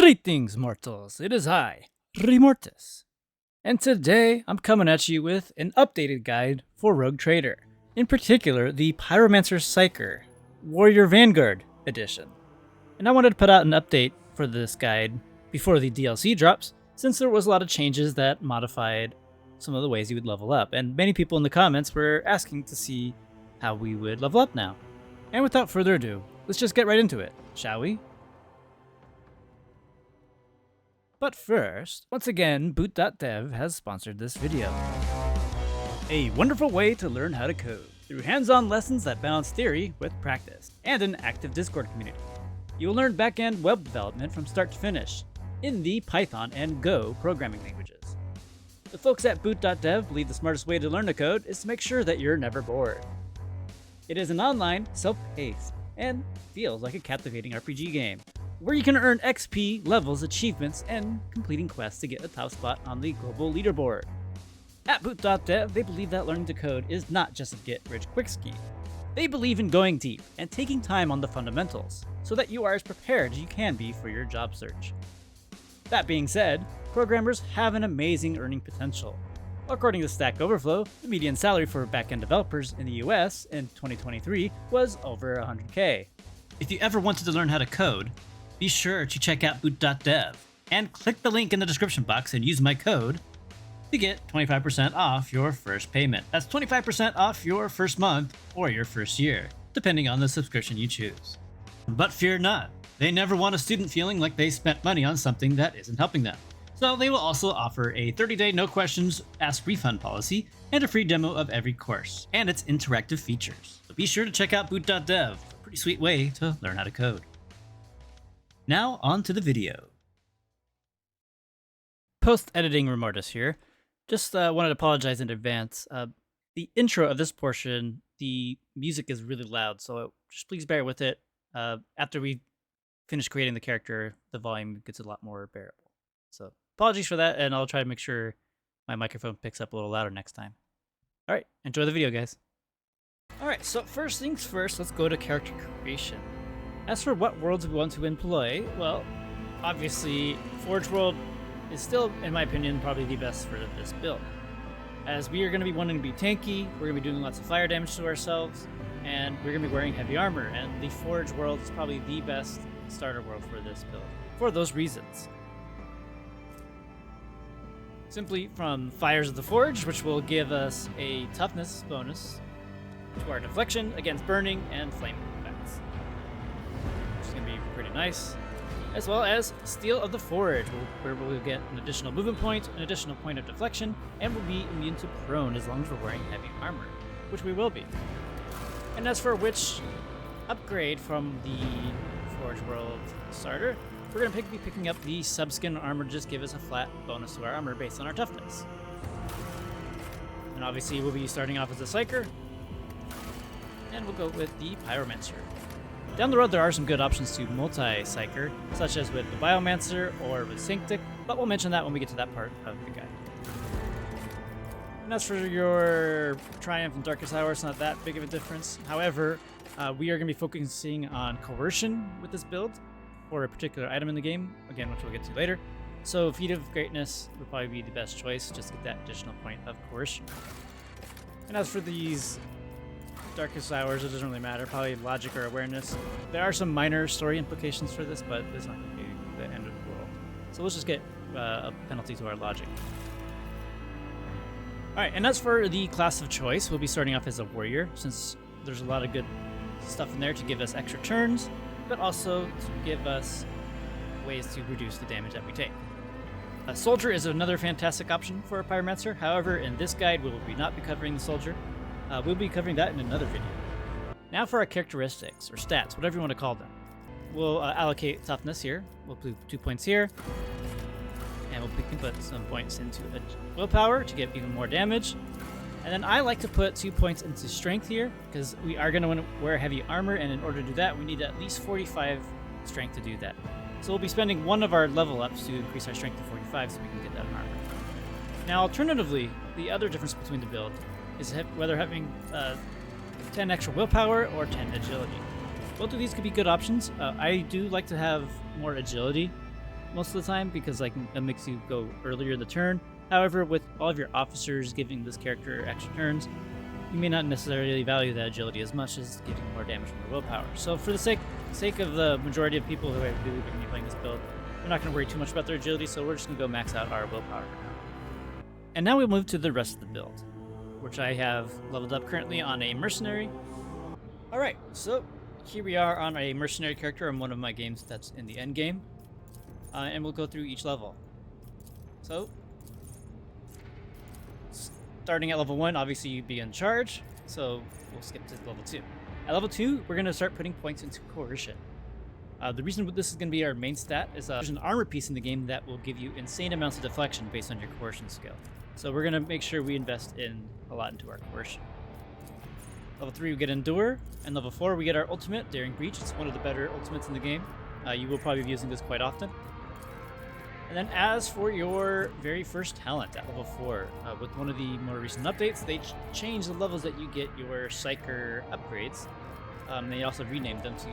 Greetings, mortals. It is I, Remortis. And today I'm coming at you with an updated guide for Rogue Trader. In particular, the Pyromancer Psyker Warrior Vanguard edition. And I wanted to put out an update for this guide before the DLC drops, since there was a lot of changes that modified some of the ways you would level up. And many people in the comments were asking to see how we would level up now. And without further ado, let's just get right into it, shall we? But first, once again, boot.dev has sponsored this video. A wonderful way to learn how to code, through hands-on lessons that balance theory with practice, and an active Discord community. You will learn back-end web development from start to finish, in the Python and Go programming languages. The folks at boot.dev believe the smartest way to learn to code is to make sure that you're never bored. It is an online, self-paced, and feels like a captivating RPG game, where you can earn XP, levels, achievements, and completing quests to get a top spot on the global leaderboard. At boot.dev, they believe that learning to code is not just a get-rich-quick scheme. They believe in going deep and taking time on the fundamentals, so that you are as prepared as you can be for your job search. That being said, programmers have an amazing earning potential. According to Stack Overflow, the median salary for back-end developers in the US in 2023 was over $100K. If you ever wanted to learn how to code, be sure to check out boot.dev and click the link in the description box and use my code to get 25% off your first payment. That's 25% off your first month or your first year, depending on the subscription you choose. But fear not, they never want a student feeling like they spent money on something that isn't helping them. So they will also offer a 30-day no questions asked refund policy and a free demo of every course and its interactive features. So be sure to check out boot.dev, a pretty sweet way to learn how to code. Now, on to the video. Post-editing Remortis here. Just wanted to apologize in advance. The intro of this portion, the music is really loud, so just please bear with it. After we finish creating the character, the volume gets a lot more bearable. So apologies for that, and I'll try to make sure my microphone picks up a little louder next time. All right, enjoy the video, guys. All right, so first things first, let's go to character creation. As for what worlds we want to employ, well, obviously, Forge World is still, in my opinion, probably the best for this build. As we are going to be wanting to be tanky, we're going to be doing lots of fire damage to ourselves, and we're going to be wearing heavy armor, and the Forge World is probably the best starter world for this build, for those reasons. Simply from Fires of the Forge, which will give us a toughness bonus to our deflection against burning and flame effects, which is going to be pretty nice. As well as Steel of the Forge, where we'll get an additional movement point, an additional point of deflection, and we'll be immune to prone as long as we're wearing heavy armor, which we will be. And as for which upgrade from the Forge World starter, we're going to be picking up the subskin armor to just give us a flat bonus to our armor based on our toughness. And obviously we'll be starting off as a Psyker, and we'll go with the Pyromancer. Down the road there are some good options to multi-Psyker, such as with the Biomancer or with Synctic, but we'll mention that when we get to that part of the guide. And as for your Triumph and Darkest Hour, it's not that big of a difference. However, we are going to be focusing on Coercion with this build, or a particular item in the game, again, which we'll get to later. So Feat of Greatness would probably be the best choice, just to get that additional point of Coercion. And as for these Darkest Hours, it doesn't really matter, probably Logic or Awareness. There are some minor story implications for this, but it's not going to be the end of the world. So let's just get a penalty to our Logic. Alright, and as for the class of choice, we'll be starting off as a Warrior, since there's a lot of good stuff in there to give us extra turns, but also to give us ways to reduce the damage that we take. A Soldier is another fantastic option for a Pyromancer. However, in this guide, we will not be covering the Soldier. We'll be covering that in another video. Now for our characteristics, or stats, whatever you want to call them. We'll allocate toughness here. We'll put 2 points here. And we can put some points into willpower to get even more damage. And then I like to put 2 points into strength here, because we are going to wear heavy armor, and in order to do that, we need at least 45 strength to do that. So we'll be spending one of our level ups to increase our strength to 45 so we can get that armor. Now, alternatively, the other difference between the build is whether having 10 extra willpower or 10 agility. Both of these could be good options. I do like to have more agility most of the time because like it makes you go earlier in the turn. However, with all of your officers giving this character extra turns, you may not necessarily value that agility as much as giving more damage from the willpower. So for the sake of the majority of people who are going to be playing this build, we're not going to worry too much about their agility, so we're just going to go max out our willpower for now. And now we'll move to the rest of the build, which I have leveled up currently on a mercenary. Alright, so here we are on a mercenary character in one of my games that's in the end game. And we'll go through each level. So, starting at level 1, obviously you'd be in charge, so we'll skip to level 2. At level 2, we're going to start putting points into coercion. The reason this is going to be our main stat is there's an armor piece in the game that will give you insane amounts of deflection based on your coercion skill. So we're going to make sure we invest a lot into our coercion. Level 3 we get Endure, and level 4 we get our ultimate, Daring Breach. It's one of the better ultimates in the game. You will probably be using this quite often. And then as for your very first talent at level 4, with one of the more recent updates, they changed the levels that you get your Psyker upgrades. They also renamed them to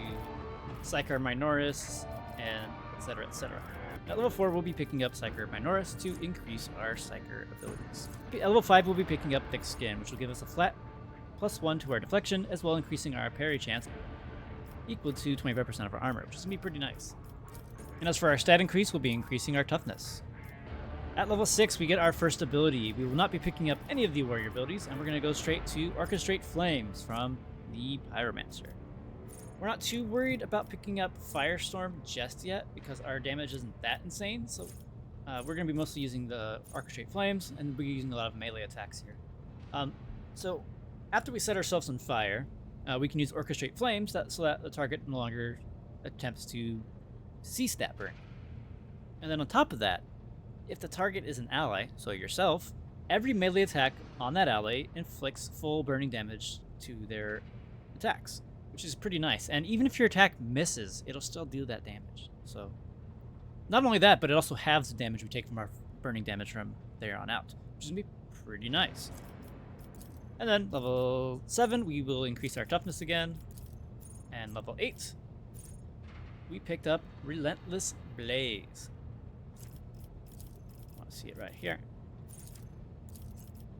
Psyker Minoris, and etc, etc. At level 4, we'll be picking up Psyker Minoris to increase our Psyker abilities. At level 5, we'll be picking up Thick Skin, which will give us a flat +1 to our deflection, as well increasing our parry chance equal to 25% of our armor, which is going to be pretty nice. And as for our stat increase, we'll be increasing our toughness. At level 6, we get our first ability. We will not be picking up any of the warrior abilities, and we're going to go straight to Orchestrate Flames from the Pyromancer. We're not too worried about picking up Firestorm just yet, because our damage isn't that insane, so we're going to be mostly using the Orchestrate Flames, and we're using a lot of melee attacks here. So after we set ourselves on fire, we can use Orchestrate Flames so that the target no longer attempts to C-stat burn. And then on top of that, if the target is an ally, so yourself, every melee attack on that ally inflicts full burning damage to their attacks, which is pretty nice. And even if your attack misses, it'll still do that damage. So not only that, but it also halves the damage we take from our burning damage from there on out, which is going to be pretty nice. And then level 7, we will increase our toughness again. And level 8, we picked up Relentless Blaze. I want to see it right here.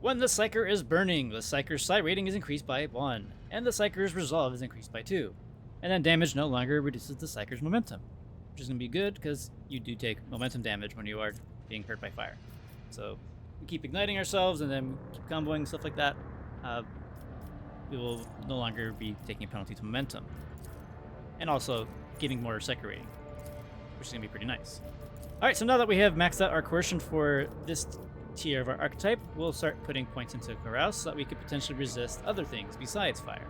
When the Psyker is burning, the Psyker's Psi rating is increased by 1, and the Psyker's resolve is increased by 2. And then damage no longer reduces the Psyker's momentum, which is going to be good because you do take momentum damage when you are being hurt by fire. So we keep igniting ourselves and then keep comboing, stuff like that. We will no longer be taking a penalty to momentum. And also getting more Psyker rating, which is going to be pretty nice. Alright, so now that we have maxed out our coercion for this tier of our archetype, we'll start putting points into Carouse so that we could potentially resist other things besides fire.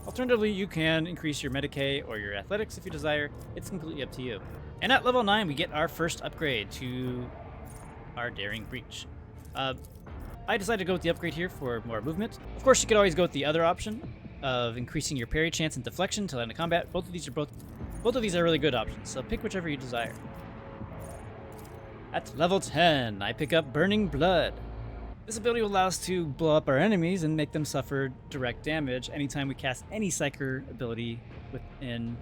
Alternatively, you can increase your Medicae or your Athletics if you desire. It's completely up to you. And at level 9, we get our first upgrade to our Daring Breach. I decided to go with the upgrade here for more movement. Of course, you could always go with the other option of increasing your parry chance and deflection till end of combat. Both of these are really good options, so pick whichever you desire. At level 10, I pick up Burning Blood. This ability will allow us to blow up our enemies and make them suffer direct damage anytime we cast any Psyker ability within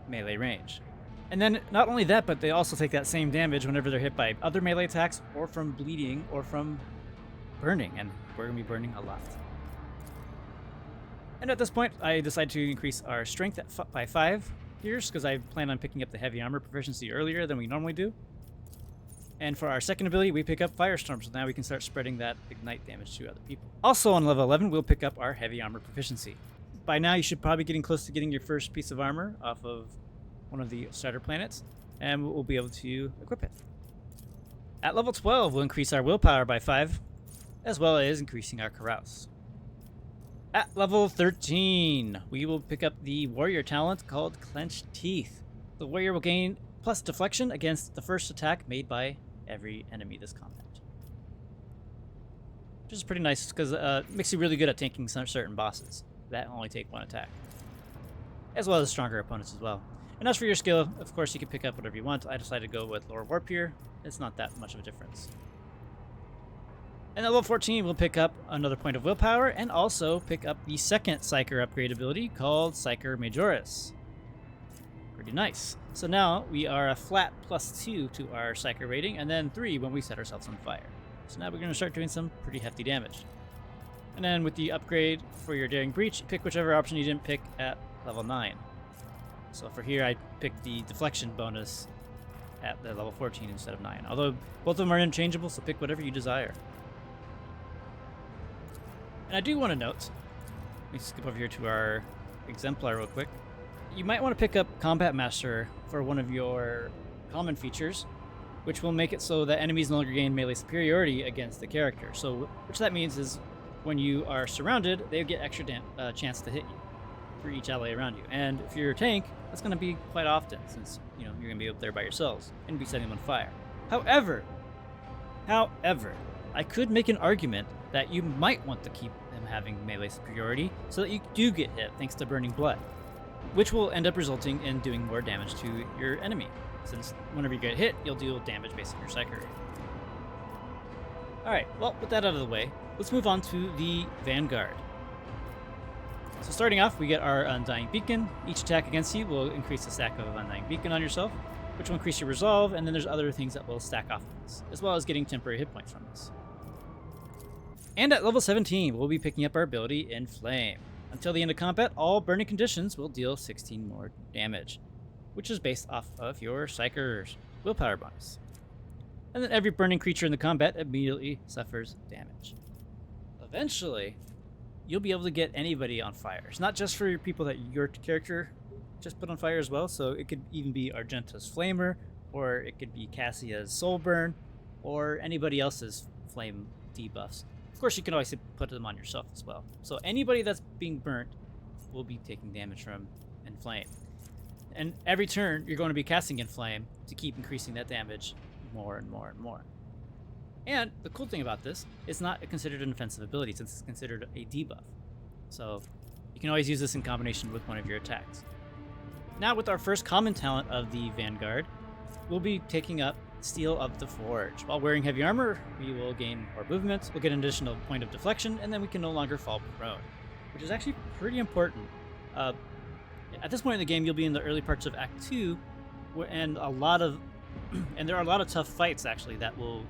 melee range. And then not only that, but they also take that same damage whenever they're hit by other melee attacks or from bleeding or from burning, and we're going to be burning a lot. And at this point, I decided to increase our strength by 5 here, because I plan on picking up the heavy armor proficiency earlier than we normally do. And for our second ability, we pick up Firestorm, so now we can start spreading that ignite damage to other people. Also on level 11, we'll pick up our heavy armor proficiency. By now, you should probably be getting close to getting your first piece of armor off of one of the starter planets, and we'll be able to equip it. At level 12, we'll increase our willpower by 5, as well as increasing our carouse. At level 13, we will pick up the warrior talent called Clenched Teeth. The warrior will gain plus deflection against the first attack made by every enemy this combat. Which is pretty nice because it makes you really good at tanking some certain bosses that only take 1 attack. As well as stronger opponents as well. And as for your skill, of course you can pick up whatever you want. I decided to go with Lore Warp here. It's not that much of a difference. And at level 14, we'll pick up another point of willpower and also pick up the second Psyker upgrade ability called Psyker Majoris. Pretty nice. So now we are a flat +2 to our Psyker rating, and then 3 when we set ourselves on fire. So now we're going to start doing some pretty hefty damage. And then with the upgrade for your Daring Breach, pick whichever option you didn't pick at level 9. So for here, I picked the deflection bonus at the level 14 instead of 9. Although both of them are interchangeable, so pick whatever you desire. And I do want to note, let me skip over here to our Exemplar real quick. You might want to pick up Combat Master for one of your common features, which will make it so that enemies no longer gain melee superiority against the character. So, which that means is when you are surrounded, they get extra chance to hit you for each ally around you. And if you're a tank, that's going to be quite often, since you're going to be up there by yourselves and be setting them on fire. However, I could make an argument that you might want to keep them having melee superiority so that you do get hit thanks to Burning Blood, which will end up resulting in doing more damage to your enemy, since whenever you get hit, you'll deal damage based on your Psyker rate. Alright, well, with that out of the way, let's move on to the Vanguard. So starting off, we get our Undying Beacon. Each attack against you will increase the stack of Undying Beacon on yourself, which will increase your resolve, and then there's other things that will stack off of this, as well as getting temporary hit points from this. And at level 17, we'll be picking up our ability Inflame. Until the end of combat, all burning conditions will deal 16 more damage, which is based off of your Psyker's willpower bonus. And then every burning creature in the combat immediately suffers damage. Eventually, you'll be able to get anybody on fire. It's not just for your people that your character just put on fire as well, so it could even be Argenta's Flamer, or it could be Cassia's Soul Burn, or anybody else's flame debuffs. Of course, you can always put them on yourself as well. So anybody that's being burnt will be taking damage from Inflame. And every turn, you're going to be casting Inflame to keep increasing that damage more and more and more. And the cool thing about this, it's not considered an offensive ability since it's considered a debuff. So you can always use this in combination with one of your attacks. Now with our first common talent of the Vanguard, we'll be taking up Steel of the Forge. While wearing heavy armor, we will gain more movement, we'll get an additional point of deflection, and then we can no longer fall prone, which is actually pretty important. At this point in the game, you'll be in the early parts of Act 2, and there are a lot of tough fights actually that will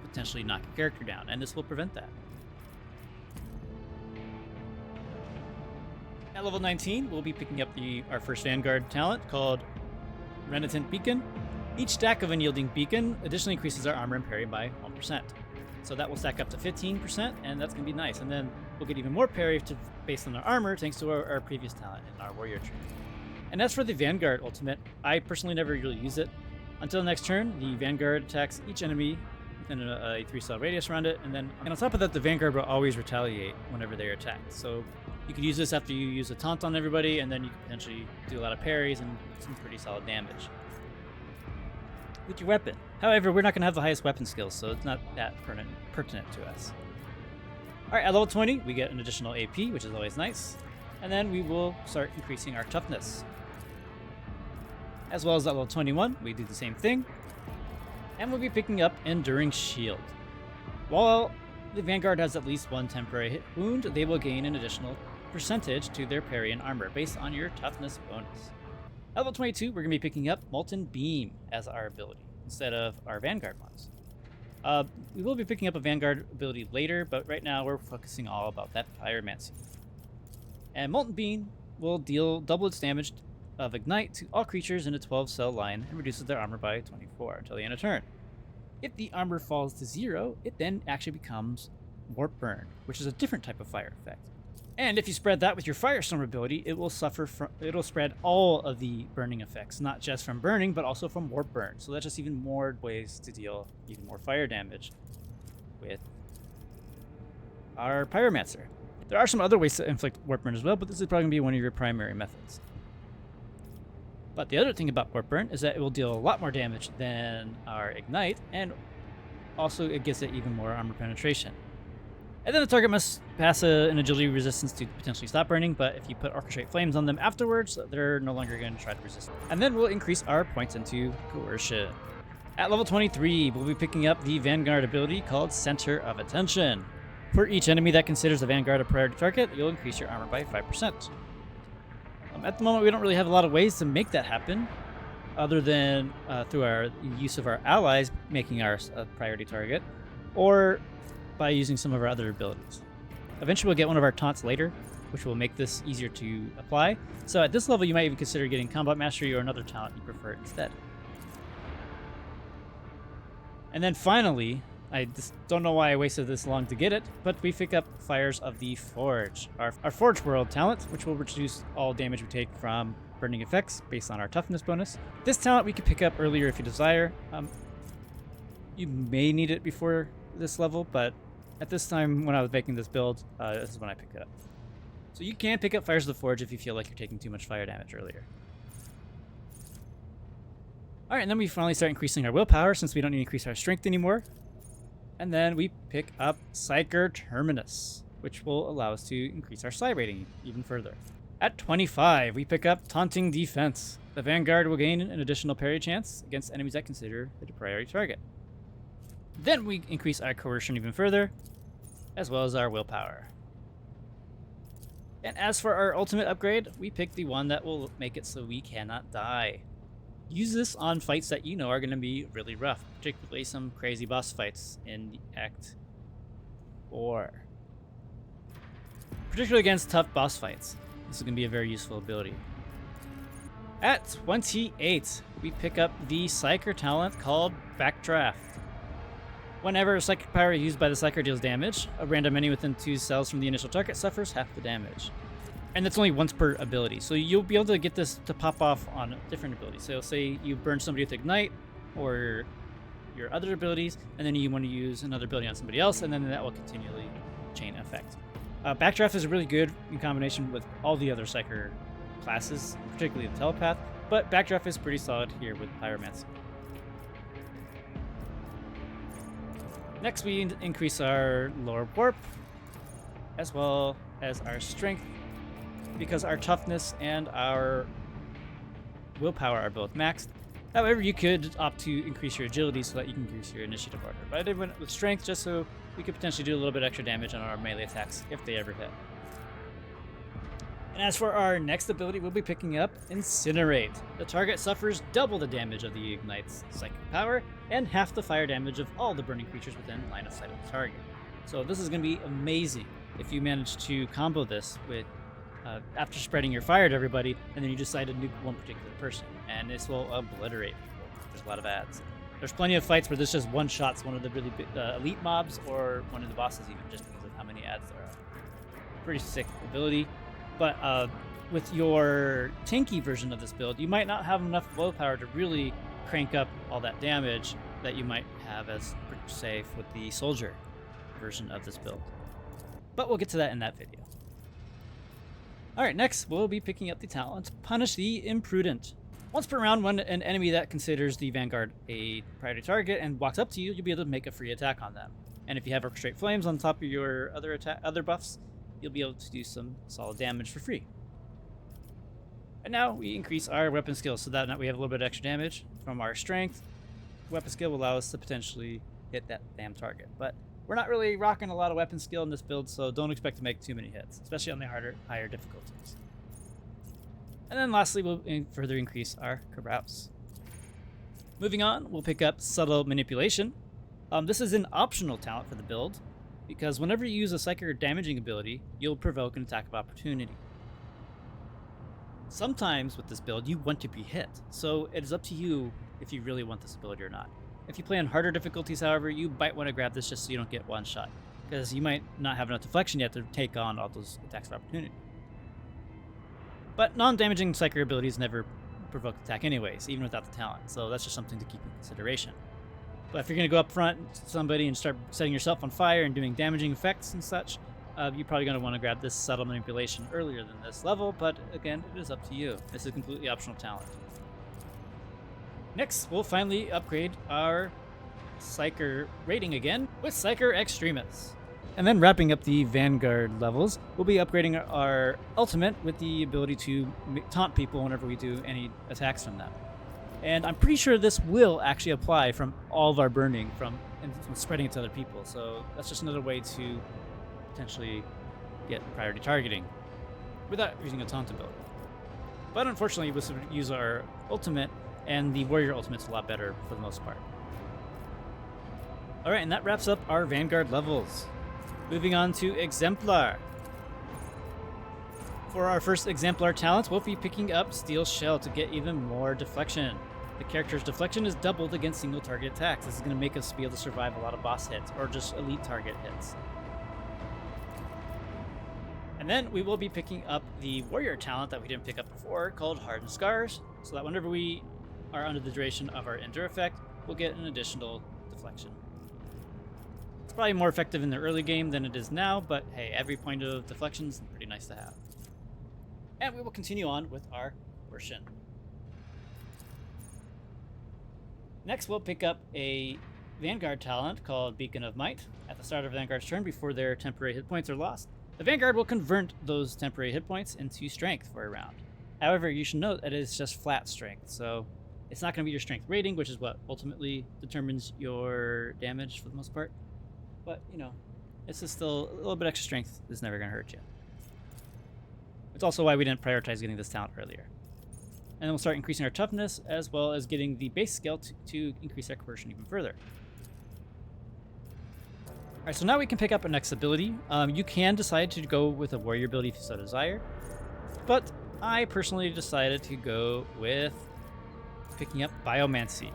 potentially knock your character down, and this will prevent that. At level 19, we'll be picking up our first Vanguard talent called Renitent Beacon. Each stack of Unyielding Beacon additionally increases our armor and parry by 1%. So that will stack up to 15%, and that's going to be nice. And then we'll get even more parry based on our armor thanks to our previous talent in our Warrior tree. And as for the Vanguard ultimate, I personally never really use it. Until next turn, the Vanguard attacks each enemy within a 3-cell radius around it, and on top of that, the Vanguard will always retaliate whenever they're attacked. So you could use this after you use a taunt on everybody, and then you can potentially do a lot of parries and some pretty solid damage with your weapon. However, we're not going to have the highest weapon skills, so it's not that pertinent to us. Alright, at level 20, we get an additional AP, which is always nice, and then we will start increasing our toughness. As well as at level 21, we do the same thing, and we'll be picking up Enduring Shield. While the Vanguard has at least one temporary hit wound, they will gain an additional percentage to their parry and armor based on your toughness bonus. At level 22, we're going to be picking up Molten Beam as our ability instead of our Vanguard ones. We will be picking up a Vanguard ability later, but right now we're focusing all about that Pyromancer. And Molten Beam will deal double its damage of Ignite to all creatures in a 12-cell line and reduces their armor by 24 until the end of turn. If the armor falls to 0, it then actually becomes Warp Burn, which is a different type of fire effect. And if you spread that with your Firestorm ability, it'll spread all of the burning effects, not just from burning, but also from Warp Burn. So that's just even more ways to deal even more fire damage with our Pyromancer. There are some other ways to inflict Warp Burn as well, but this is probably going to be one of your primary methods. But the other thing about Warp Burn is that it will deal a lot more damage than our Ignite, and also it gives it even more armor penetration. And then the target must pass an agility resistance to potentially stop burning, but if you put Orchestrate Flames on them afterwards, they're no longer going to try to resist. And then we'll increase our points into Coercion. At level 23, we'll be picking up the Vanguard ability called Center of Attention. For each enemy that considers the Vanguard a priority target, you'll increase your armor by 5%. At the moment, we don't really have a lot of ways to make that happen, other than through our use of our allies making our priority target, or by using some of our other abilities. Eventually, we'll get one of our taunts later, which will make this easier to apply. So at this level, you might even consider getting Combat Mastery or another talent you prefer instead. And then finally, I just don't know why I wasted this long to get it, but we pick up Fires of the Forge, our Forge World talent, which will reduce all damage we take from burning effects based on our toughness bonus. This talent we can pick up earlier if you desire. You may need it before this level, but at this time when I was making this build, this is when I picked it up. So you can pick up Fires of the Forge if you feel like you're taking too much fire damage earlier. Alright, and then we finally start increasing our willpower since we don't need to increase our strength anymore. And then we pick up Psyker Terminus, which will allow us to increase our psi rating even further. At 25, we pick up Taunting Defense. The Vanguard will gain an additional parry chance against enemies that consider it a priority target. Then we increase our coercion even further, as well as our willpower. And as for our ultimate upgrade, we pick the one that will make it so we cannot die. Use this on fights that you know are going to be really rough, particularly some crazy boss fights in Act 4. Particularly against tough boss fights. This is going to be a very useful ability. At 28, we pick up the Psyker talent called Backdraft. Whenever a psychic power used by the Psyker deals damage, a random enemy within 2 cells from the initial target suffers half the damage. And that's only once per ability, so you'll be able to get this to pop off on different abilities. So say you burn somebody with Ignite, or your other abilities, and then you want to use another ability on somebody else, and then that will continually chain effect. Backdraft is really good in combination with all the other Psyker classes, particularly the Telepath, but Backdraft is pretty solid here with Pyromancer. Next, we increase our lower warp, as well as our strength, because our toughness and our willpower are both maxed. However, you could opt to increase your agility so that you can increase your initiative order. But I did went with strength just so we could potentially do a little bit extra damage on our melee attacks if they ever hit. And as for our next ability, we'll be picking up Incinerate. The target suffers double the damage of the Ignite's psychic power and half the fire damage of all the burning creatures within line of sight of the target. So this is going to be amazing if you manage to combo this with after spreading your fire to everybody, and then you decide to nuke one particular person, and this will obliterate people. There's a lot of ads. There's plenty of fights where this just one-shots one of the really big, elite mobs or one of the bosses even, just because of how many ads there are. Pretty sick ability. But with your tanky version of this build, you might not have enough willpower to really crank up all that damage that you might have as safe with the soldier version of this build. But we'll get to that in that video. Alright, next we'll be picking up the talent Punish the Imprudent. Once per round, when an enemy that considers the Vanguard a priority target and walks up to you, you'll be able to make a free attack on them. And if you have Orchestrate Flames on top of your other buffs, you'll be able to do some solid damage for free. And now we increase our weapon skill so that now we have a little bit of extra damage from our strength. Weapon skill will allow us to potentially hit that damn target. But we're not really rocking a lot of weapon skill in this build, so don't expect to make too many hits, especially on the higher difficulties. And then lastly, we'll further increase our carouse. Moving on, we'll pick up Subtle Manipulation. This is an optional talent for the build, because whenever you use a Psyker damaging ability, you'll provoke an attack of opportunity. Sometimes with this build, you want to be hit, so it is up to you if you really want this ability or not. If you play on harder difficulties, however, you might want to grab this just so you don't get one shot, because you might not have enough deflection yet to take on all those attacks of opportunity. But non-damaging Psyker abilities never provoke attack anyways, even without the talent, so that's just something to keep in consideration. But if you're going to go up front to somebody and start setting yourself on fire and doing damaging effects and such, you're probably going to want to grab this Subtle Manipulation earlier than this level, but again, it is up to you. This is a completely optional talent. Next, we'll finally upgrade our Psyker rating again with Psyker Extremis. And then wrapping up the Vanguard levels, we'll be upgrading our ultimate with the ability to taunt people whenever we do any attacks from them. And I'm pretty sure this will actually apply from all of our burning and from spreading it to other people. So that's just another way to potentially get priority targeting without using a taunt ability. But unfortunately, we use our ultimate, and the warrior ultimate's a lot better for the most part. Alright, and that wraps up our Vanguard levels. Moving on to Exemplar. For our first Exemplar talent, we'll be picking up Steel Shell to get even more deflection. The character's deflection is doubled against single target attacks. This is going to make us be able to survive a lot of boss hits, or just elite target hits. And then we will be picking up the warrior talent that we didn't pick up before, called Hardened Scars, so that whenever we are under the duration of our endure effect, we'll get an additional deflection. It's probably more effective in the early game than it is now, but hey, every point of deflection is pretty nice to have. And we will continue on with our portion. Next, we'll pick up a Vanguard talent called Beacon of Might at the start of Vanguard's turn before their temporary hit points are lost. The Vanguard will convert those temporary hit points into strength for a round. However, you should note that it is just flat strength, so it's not going to be your strength rating, which is what ultimately determines your damage for the most part. But, you know, it's just still a little bit extra strength is never going to hurt you. It's also why we didn't prioritize getting this talent earlier. And then we'll start increasing our toughness, as well as getting the base skill to increase our conversion even further. Alright, so now we can pick up our next ability. You can decide to go with a warrior ability if you so desire, but I personally decided to go with picking up Biomancy.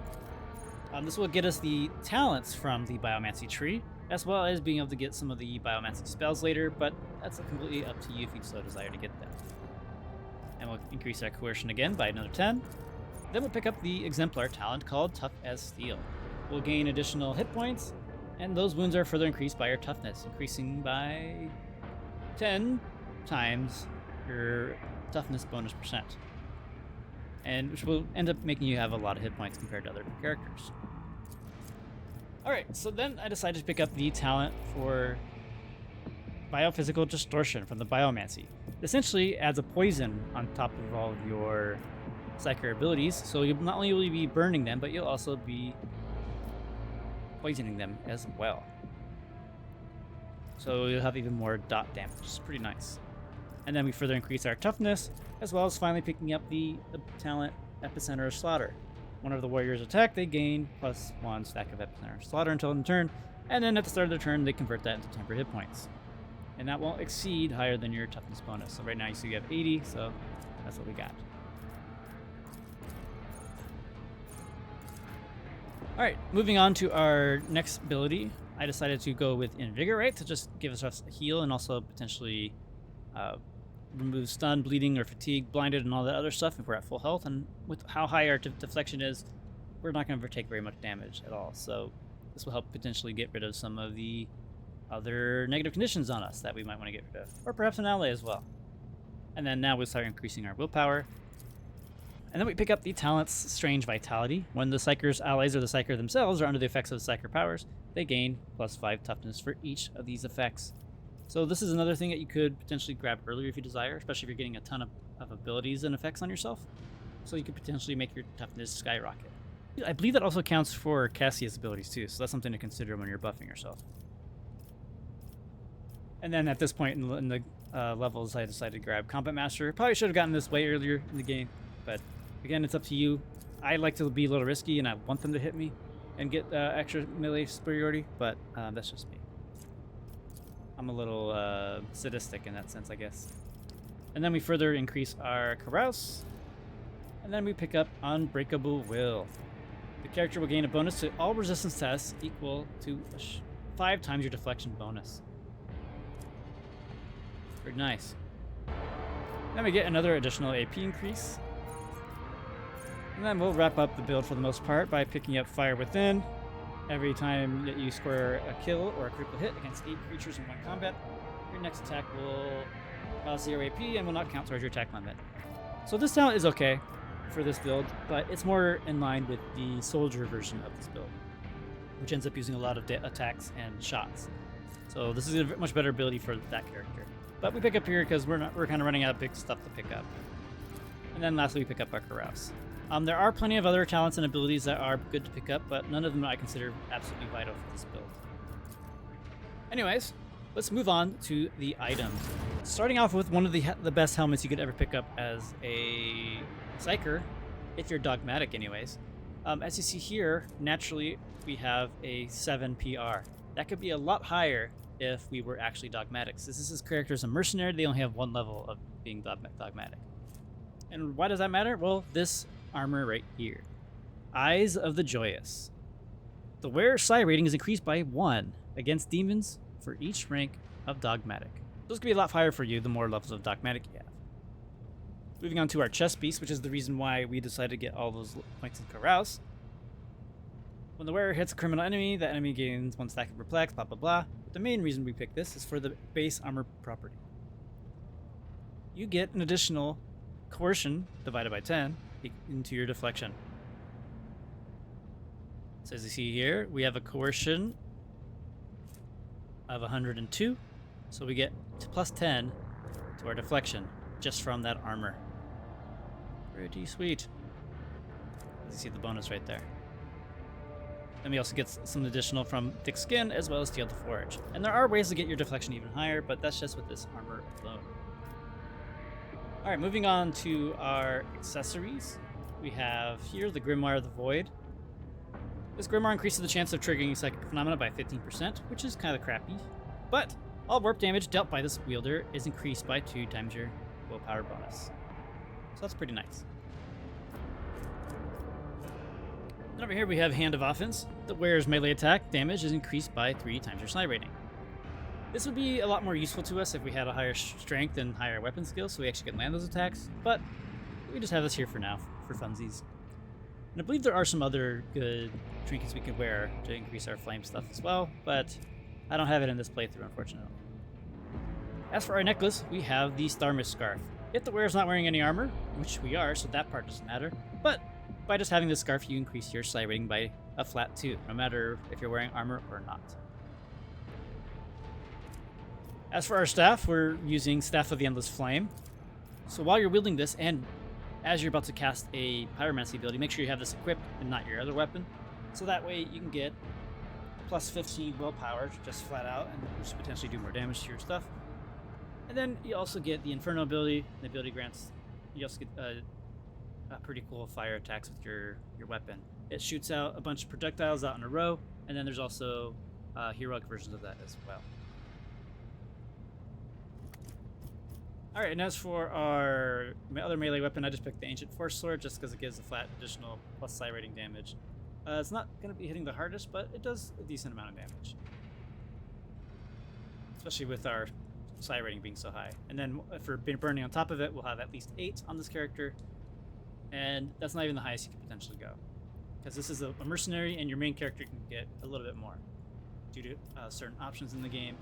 This will get us the talents from the Biomancy tree, as well as being able to get some of the Biomancy spells later, but that's completely up to you if you so desire to get them. And we'll increase our coercion again by another 10. Then we'll pick up the Exemplar talent called Tough as Steel. We'll gain additional hit points, and those wounds are further increased by your toughness, increasing by 10 times your toughness bonus %. And which will end up making you have a lot of hit points compared to other characters. Alright, so then I decided to pick up the talent for Biophysical Distortion from the Biomancy. It essentially adds a poison on top of all of your Psyker abilities, so you'll not only will you be burning them, but you'll also be poisoning them as well. So you'll have even more dot damage, which is pretty nice. And then we further increase our toughness, as well as finally picking up the talent Epicenter of Slaughter. Whenever the warriors attack, they gain +1 stack of Epicenter of Slaughter until end of turn, and then at the start of their turn, they convert that into temporary hit points. And that won't exceed higher than your toughness bonus. So right now you see you have 80, so that's what we got. Alright, moving on to our next ability. I decided to go with Invigorate to just give us a heal and also potentially remove stun, bleeding, or fatigue, blinded, and all that other stuff if we're at full health. And with how high our deflection is, we're not going to take very much damage at all. So this will help potentially get rid of some of the other negative conditions on us that we might want to get rid of, or perhaps an ally as well. And then now we'll start increasing our willpower. And then we pick up the talent's Strange Vitality. When the Psyker's allies or the Psyker themselves are under the effects of the Psyker powers, they gain +5 toughness for each of these effects. So this is another thing that you could potentially grab earlier if you desire, especially if you're getting a ton of abilities and effects on yourself. So you could potentially make your toughness skyrocket. I believe that also counts for Cassius abilities too, so that's something to consider when you're buffing yourself. And then at this point in the levels, I decided to grab Combat Master. Probably should have gotten this way earlier in the game, but again, it's up to you. I like to be a little risky, and I want them to hit me and get extra melee superiority, but that's just me. I'm a little sadistic in that sense, I guess. And then we further increase our Carouse, and then we pick up Unbreakable Will. The character will gain a bonus to all resistance tests equal to 5 times your deflection bonus. Pretty nice. Then we get another additional AP increase. And then we'll wrap up the build for the most part by picking up Fire Within. Every time that you score a kill or a critical hit against 8 creatures in one combat, your next attack will cause 0 AP and will not count towards your attack limit. So this talent is okay for this build, but it's more in line with the soldier version of this build, which ends up using a lot of attacks and shots. So this is a much better ability for that character. But we pick up here because we're kind of running out of big stuff to pick up. And then lastly, we pick up our Carouse. There are plenty of other talents and abilities that are good to pick up, but none of them I consider absolutely vital for this build. Anyways, let's move on to the items. Starting off with one of the best helmets you could ever pick up as a Psyker, if you're dogmatic anyways. As you see here, naturally we have a 7 PR. That could be a lot higher if we were actually dogmatic. Since this character is a mercenary, they only have one level of being dogmatic. And why does that matter? Well, this armor right here. Eyes of the Joyous. The wearer's psi rating is increased by 1 against demons for each rank of dogmatic. This could be a lot higher for you the more levels of dogmatic you have. Moving on to our chest piece, which is the reason why we decided to get all those points in carouse. When the wearer hits a criminal enemy, that enemy gains 1 stack of perplex, blah blah blah. But the main reason we picked this is for the base armor property. You get an additional coercion divided by 10 into your deflection. So as you see here, we have a coercion of 102, so we get plus 10 to our deflection just from that armor. Pretty sweet. As you see the bonus right there. Then we also get some additional from thick skin as well as steel to forge. And there are ways to get your deflection even higher, but that's just with this armor alone. Alright, moving on to our accessories. We have here the Grimoire of the Void. This Grimoire increases the chance of triggering psychic phenomena by 15%, which is kind of crappy. But all warp damage dealt by this wielder is increased by 2 times your willpower bonus. So that's pretty nice. And over here we have Hand of Offense. The wearer's melee attack damage is increased by 3 times your psi rating. This would be a lot more useful to us if we had a higher strength and higher weapon skill, so we actually can land those attacks, but we just have this here for now, for funsies. And I believe there are some other good trinkets we could wear to increase our flame stuff as well, but I don't have it in this playthrough, unfortunately. As for our necklace, we have the Star Mist Scarf. If the wearer's not wearing any armor, which we are, so that part doesn't matter, but by just having this scarf, you increase your psi rating by a flat 2, no matter if you're wearing armor or not. As for our staff, we're using Staff of the Endless Flame. So while you're wielding this, and as you're about to cast a Pyromancy ability, make sure you have this equipped and not your other weapon. So that way you can get plus 15 willpower, just flat out, and just potentially do more damage to your stuff. And then you also get the Inferno ability. The ability grants, you also get pretty cool fire attacks with your weapon. It shoots out a bunch of projectiles out in a row, and then there's also heroic versions of that as well. Alright, and as for our other melee weapon, I just picked the Ancient Force Sword just because it gives a flat additional plus psi rating damage. It's not going to be hitting the hardest, but it does a decent amount of damage. Especially with our psi rating being so high. And then for burning on top of it, we'll have at least 8 on this character. And that's not even the highest you could potentially go. Because this is a mercenary, and your main character can get a little bit more due to certain options in the game,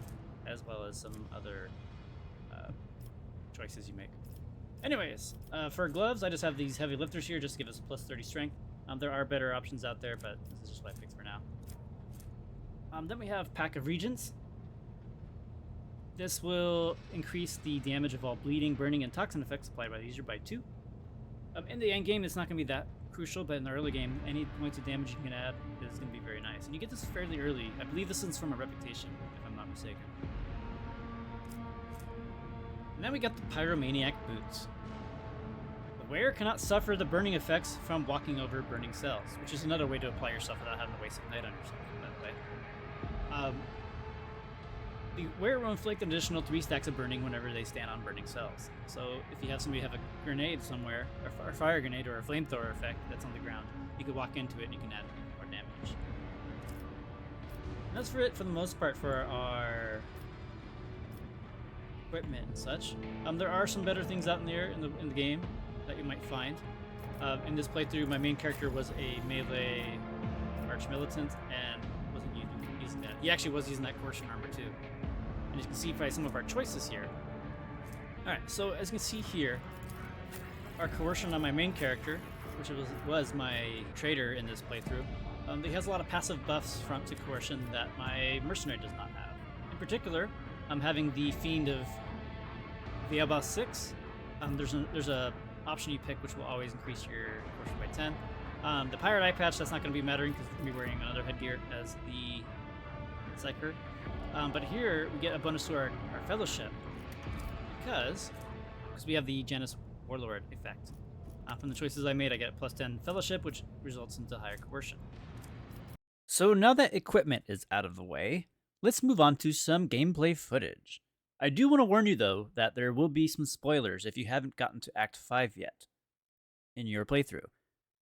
as well as some other choices you make. Anyways, for gloves, I just have these heavy lifters here just to give us plus 30 strength. There are better options out there, but this is just what I picked for now. Then we have Pack of Regents. This will increase the damage of all bleeding, burning, and toxin effects applied by the user by 2. In the end game, it's not going to be that crucial, but in the early game, any points of damage you can add is going to be very nice. And you get this fairly early. I believe this is from a reputation, if I'm not mistaken. And then we got the Pyromaniac Boots. The wearer cannot suffer the burning effects from walking over burning cells, which is another way to apply yourself without having to waste a night on yourself, by the way. The wearer will inflict an additional 3 stacks of burning whenever they stand on burning cells. So if you have somebody have a grenade somewhere, or a fire grenade or a flamethrower effect that's on the ground, you can walk into it and you can add more damage. And that's for it for the most part for our equipment and such. There are some better things out in there in the game that you might find. In this playthrough, my main character was a melee arch militant and wasn't using that. He actually was using that coercion armor too. And you can see by some of our choices here. Alright, so as you can see here, our coercion on my main character, which was my trader in this playthrough, he has a lot of passive buffs to coercion that my mercenary does not have. In particular, I'm having the Fiend of Viabas 6. There's a option you pick which will always increase your coercion by 10. The Pirate Eye Patch, that's not going to be mattering because we're going to be wearing another headgear as the Psyker. But here we get a bonus to our fellowship because we have the Janus Warlord effect. From the choices I made, I get a plus 10 fellowship, which results into higher coercion. So now that equipment is out of the way, let's move on to some gameplay footage. I do want to warn you though that there will be some spoilers if you haven't gotten to Act 5 yet in your playthrough,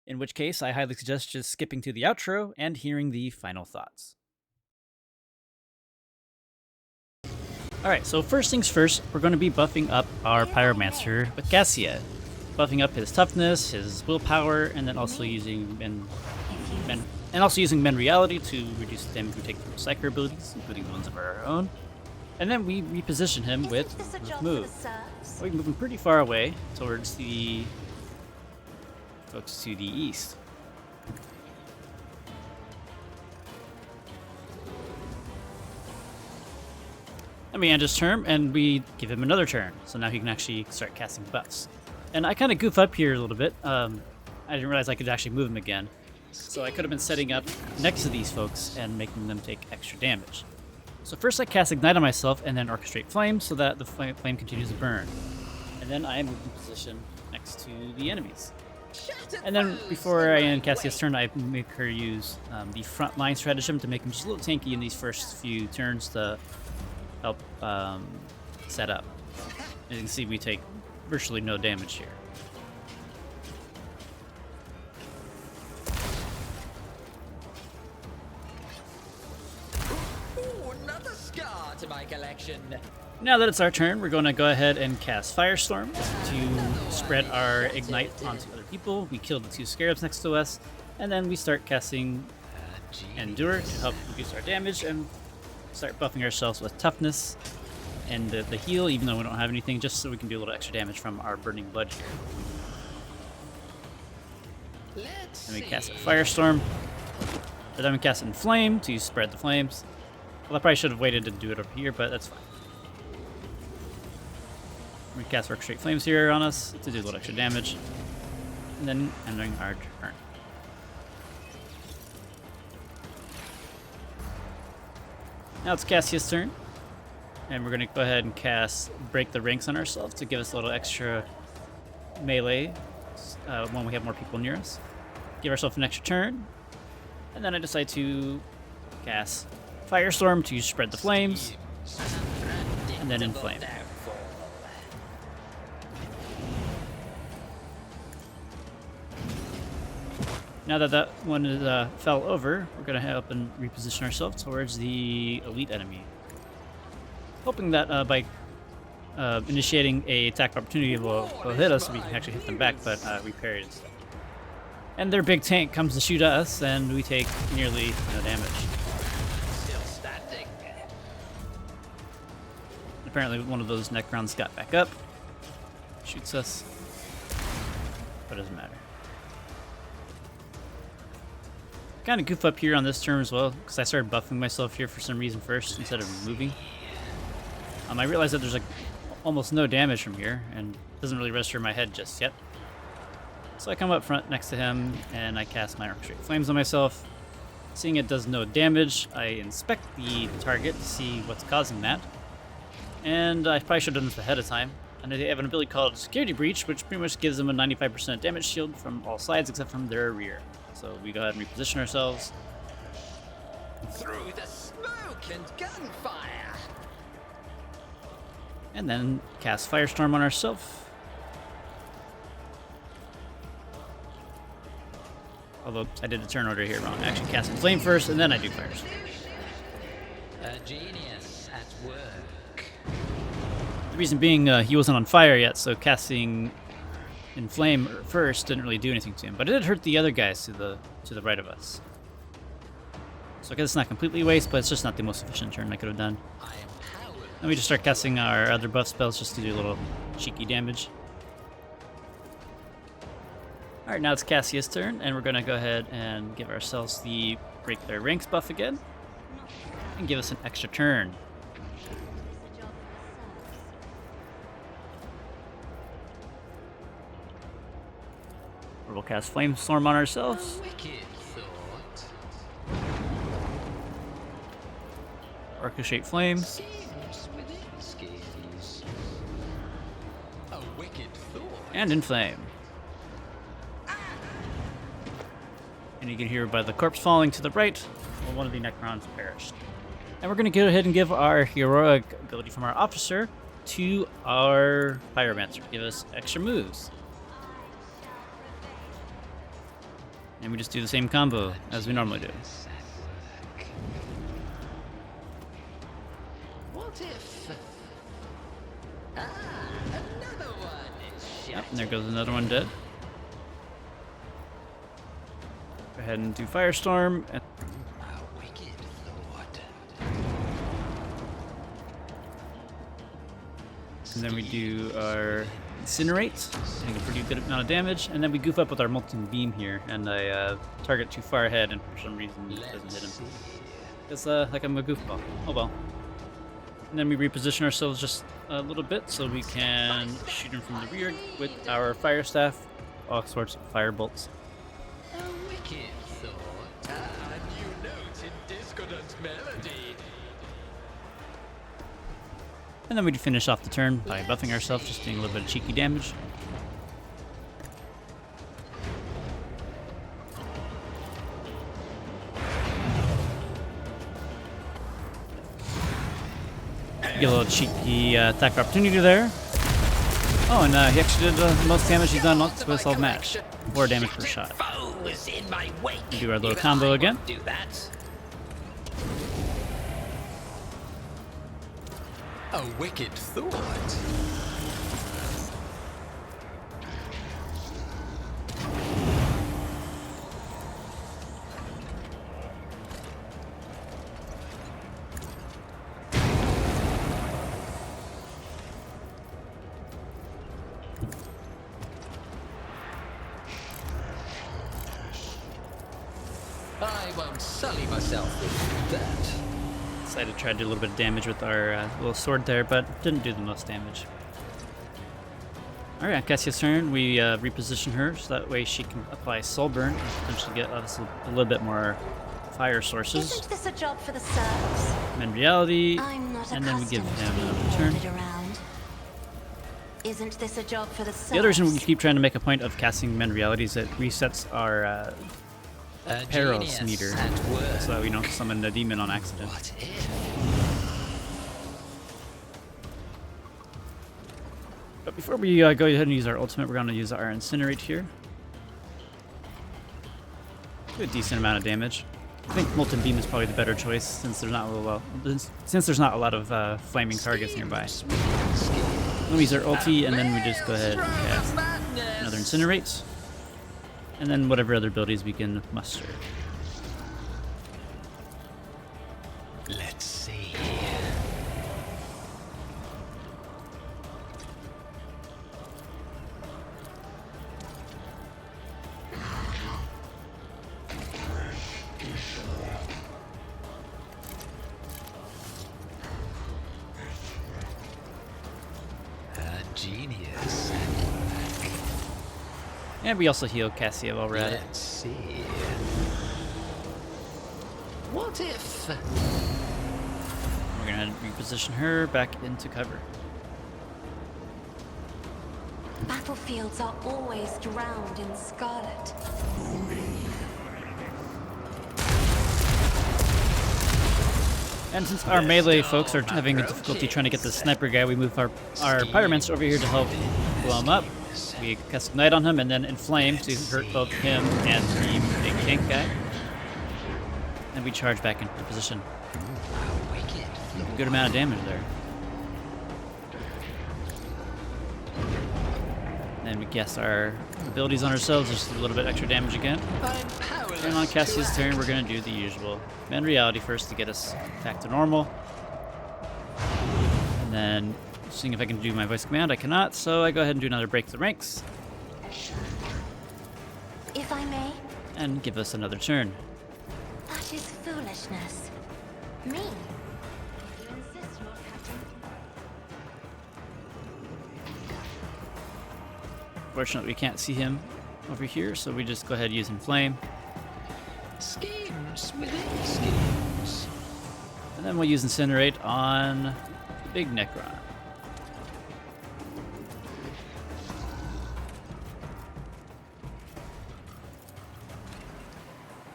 in which case I highly suggest just skipping to the outro and hearing the final thoughts. Alright, so first things first, we're going to be buffing up our Pyromancer with Cassia. Buffing up his toughness, his willpower, and then also using Men Reality to reduce the damage we take from Psyker abilities, including the ones of our own. And then we reposition him with Move. We move him pretty far away towards the folks to the east. And we end his turn, and we give him another turn, so now he can actually start casting buffs. And I kind of goof up here a little bit. I didn't realize I could actually move him again. So I could have been setting up next to these folks and making them take extra damage. So first I cast Ignite on myself and then Orchestrate Flame so that the flame continues to burn. And then I move in position next to the enemies. And then before I end Cassia's turn, I make her use the front line stratagem to make him just a little tanky in these first few turns to help set up. As you can see, we take virtually no damage here. Ooh, another scar to my collection. Now that it's our turn, we're going to go ahead and cast Firestorm to spread our Ignite onto other people. We kill the two Scarabs next to us, and then we start casting Endure to help reduce our damage and start buffing ourselves with Toughness and the heal, even though we don't have anything, just so we can do a little extra damage from our burning blood here. And we cast a Firestorm, but then we cast Inflame to spread the flames. Well, I probably should have waited to do it over here, but that's fine. We cast Orchestrate Flames here on us to do a little extra damage, and then ending our turn. Now it's Cassia's turn, and we're going to go ahead and cast Break the Ranks on ourselves to give us a little extra melee when we have more people near us. Give ourselves an extra turn, and then I decide to cast Firestorm to spread the flames, and then Inflame. Now that that one is, fell over, we're going to help and reposition ourselves towards the elite enemy. Hoping that by initiating a attack opportunity will hit us so we can actually hit them back, but we parried instead. And their big tank comes to shoot us, and we take nearly no damage. Still standing. Apparently one of those Necrons got back up, shoots us, but it doesn't matter. Kind of goof up here on this turn as well, because I started buffing myself here for some reason first instead of moving. I realized that there's like almost no damage from here, and it doesn't really register in my head just yet. So I come up front next to him, and I cast my Orchestrate Flames on myself. Seeing it does no damage, I inspect the target to see what's causing that. And I probably should have done this ahead of time. And they have an ability called Security Breach, which pretty much gives them a 95% damage shield from all sides except from their rear. So we go ahead and reposition ourselves. Through the smoke and gunfire. And then cast Firestorm on ourselves. Although I did the turn order here wrong. I actually cast Inflame first, and then I do Firestorm. A genius at work. The reason being he wasn't on fire yet, so casting Inflame first didn't really do anything to him, but it did hurt the other guys to the right of us. So I guess it's not completely waste, but it's just not the most efficient turn I could have done. Then we just start casting our other buff spells just to do a little cheeky damage. Alright, now it's Cassia's turn, and we're going to go ahead and give ourselves the Break Their Ranks buff again, and give us an extra turn. We'll cast Flamestorm on ourselves. Wicked thought. Orchestrate Flame. Schemes within schemes. A wicked thought. And Inflame. And you can hear by the corpse falling to the right, well, one of the Necrons perished. And we're going to go ahead and give our heroic ability from our officer to our Pyromancer. Give us extra moves. And we just do the same combo as we normally do. What if? Another one is Yep, and there goes another one dead. Go ahead and do Firestorm. A wicked thought. And then we do our Incinerate, doing a pretty good amount of damage. And then we goof up with our Molten Beam here, and I target too far ahead, and for some reason it doesn't hit him. It's like I'm a goofball. Oh well. And then we reposition ourselves just a little bit so we can shoot him from the rear with our Fire Staff, all sorts of fire bolts. A wicked thought. A new note in discordant melody. And then we finish off the turn by buffing ourselves, just doing a little bit of cheeky damage. Get a little cheeky attack opportunity there. Oh, and he actually did the most damage he's done once with all match. 4 damage per shot. Foes in my wake. We do our little Even combo I again. won't do that. A wicked thought. I won't sully myself with that. Decided to try to do a little bit of damage with our little sword there, but didn't do the most damage. Alright, on Cassia's turn, we reposition her so that way she can apply Soul Burn and potentially get us a little bit more fire sources. Isn't this a job for the serfs? Mend Reality, I'm not and then we give accustomed him to being another turn. ordered around. Isn't this a job for the serfs? The other reason we keep trying to make a point of casting Mend Reality is it resets our Peros meter, so that we don't summon the demon on accident. What if? But before we go ahead and use our ultimate, we're going to use our Incinerate here. Do a decent amount of damage. I think Molten Beam is probably the better choice since there's not a lot of flaming targets nearby. Then we use our ulti, and then we just go ahead and cast another Incinerate, and then whatever other abilities we can muster. Let's see. A genius. And we also heal Cassia while we're at it. Let's see. What if? We're gonna reposition her back into cover. Battlefields are always drowned in scarlet. And since our melee folks are having a difficulty trying to get the sniper guy, we move our Pyromancer over here to help blow him up. We cast Ignite on him and then Inflame to hurt both him and the big tank guy. And we charge back into position. A good amount of damage there. And we cast our abilities on ourselves, just a little bit extra damage again. And on Cassia's turn, we're going to do the usual. Mend Reality first to get us back to normal. And then, seeing if I can do my voice command, I cannot, so I go ahead and do another Break the Ranks. If I may, And give us another turn. that is foolishness. Me? If you insist, Lord Captain. Fortunately, we can't see him over here, so we just go ahead and use Inflame. Schemes within schemes. And then we'll use Incinerate on the big Necron.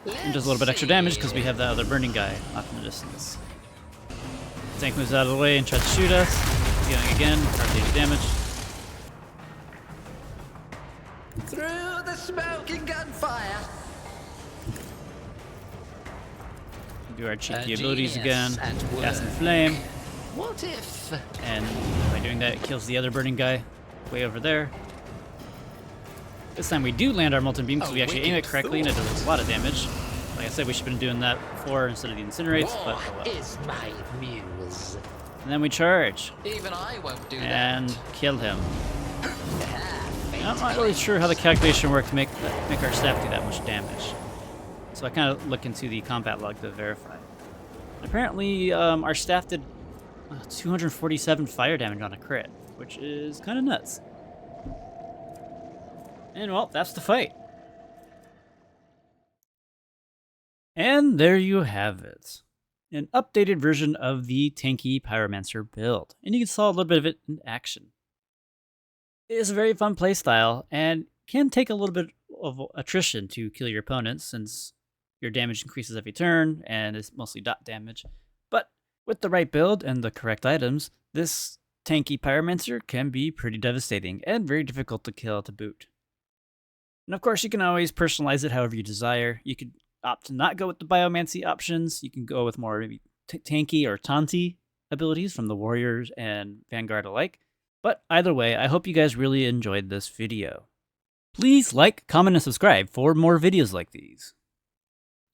And does a little bit extra damage because we have that other burning guy off in the distance. The tank moves out of the way and tries to shoot us. Healing again, hardly any damage. Through the smoking gunfire. Do our cheeky A abilities again. genius at Cast and work. Flame. What if? And by doing that, it kills the other burning guy way over there. This time we do land our Molten Beam because we actually aim it correctly and it does a lot of damage. Like I said, we should have been doing that before instead of the Incinerates, but War oh well. is my muse. And then we charge Even I won't do and that. kill him. Ah, I'm not really sure how the calculation worked to make our staff do that much damage. So I kind of look into the combat log to verify. Apparently, our staff did 247 fire damage on a crit, which is kind of nuts. And well, that's the fight. And there you have it. An updated version of the tanky Pyromancer build. And you saw a little bit of it in action. It is a very fun playstyle and can take a little bit of attrition to kill your opponents since your damage increases every turn and it's mostly dot damage. But with the right build and the correct items, this tanky Pyromancer can be pretty devastating and very difficult to kill to boot. And of course, you can always personalize it however you desire. You could opt to not go with the biomancy options. You can go with more maybe tanky or tanty abilities from the warriors and Vanguard alike. But either way, I hope you guys really enjoyed this video. Please like, comment, and subscribe for more videos like these.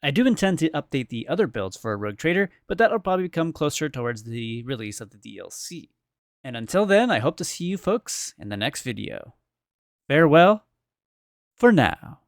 I do intend to update the other builds for a Rogue Trader, but that'll probably come closer towards the release of the DLC. And until then, I hope to see you folks in the next video. Farewell for now.